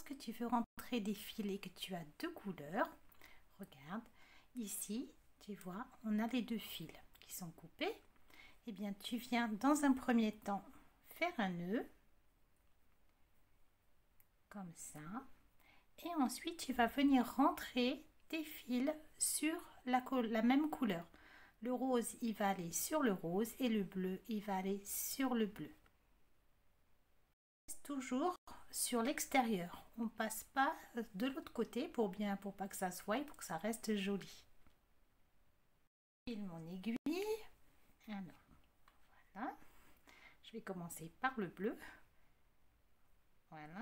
lorsque tu veux rentrer des fils et que tu as deux couleurs, regarde, ici, tu vois, on a les deux fils qui sont coupés. Eh bien, tu viens dans un premier temps faire un nœud, comme ça. Et ensuite, tu vas venir rentrer tes fils sur la même couleur. Le rose, il va aller sur le rose et le bleu, il va aller sur le bleu. Toujours sur l'extérieur. On passe pas de l'autre côté pour pas que ça se voie, pour que ça reste joli. Mon aiguille. Alors, voilà. Je vais commencer par le bleu. Voilà.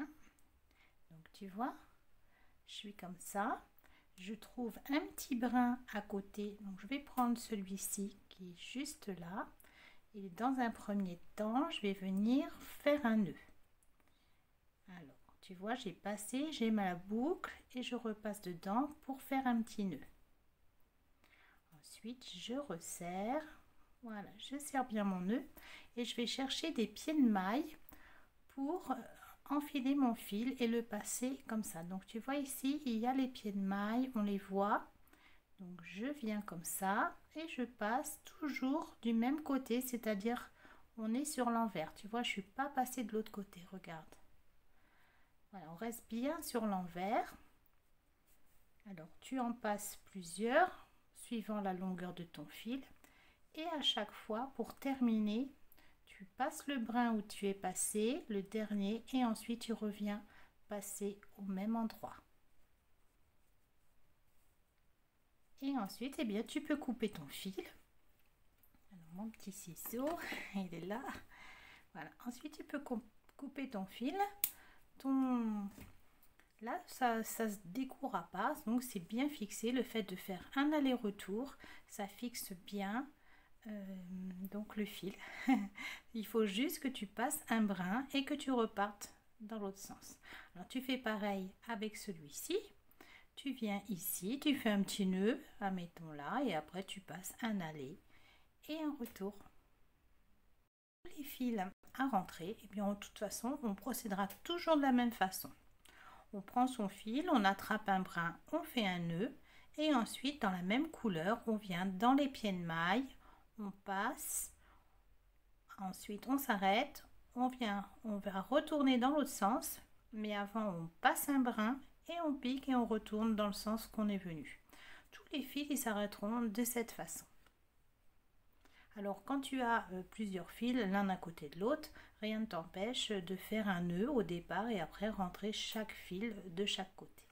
Donc tu vois, je suis comme ça. Je trouve un petit brin à côté. Donc je vais prendre celui-ci qui est juste là. Et dans un premier temps, je vais venir faire un nœud. Alors, tu vois, j'ai ma boucle et je repasse dedans pour faire un petit nœud. Ensuite, je resserre. Voilà, je serre bien mon nœud et je vais chercher des pieds de maille pour enfiler mon fil et le passer comme ça. Donc, tu vois ici, il y a les pieds de maille, on les voit. Donc, je viens comme ça et je passe toujours du même côté, c'est-à-dire on est sur l'envers. Tu vois, je suis pas passée de l'autre côté, regarde. Voilà, on reste bien sur l'envers. Alors, tu en passes plusieurs suivant la longueur de ton fil. Et à chaque fois, pour terminer, tu passes le brin où tu es passé, le dernier, et ensuite tu reviens passer au même endroit. Et ensuite, eh bien, tu peux couper ton fil. Alors, mon petit ciseau, il est là. Voilà. Ensuite, tu peux couper ton fil. Là, ça ne se décourra pas, donc c'est bien fixé. Le fait de faire un aller-retour, ça fixe bien donc le fil. Il faut juste que tu passes un brin et que tu repartes dans l'autre sens. Alors tu fais pareil avec celui-ci. Tu viens ici, tu fais un petit nœud, admettons là, et après tu passes un aller et un retour. Les fils à rentrer, et bien de toute façon, on procédera toujours de la même façon. On prend son fil, on attrape un brin, on fait un nœud, et ensuite dans la même couleur, on vient dans les pieds de maille, on passe, ensuite on s'arrête, on va retourner dans l'autre sens, mais avant on passe un brin et on pique et on retourne dans le sens qu'on est venu. Tous les fils ils s'arrêteront de cette façon. Alors quand tu as plusieurs fils l'un à côté de l'autre, rien ne t'empêche de faire un nœud au départ et après rentrer chaque fil de chaque côté.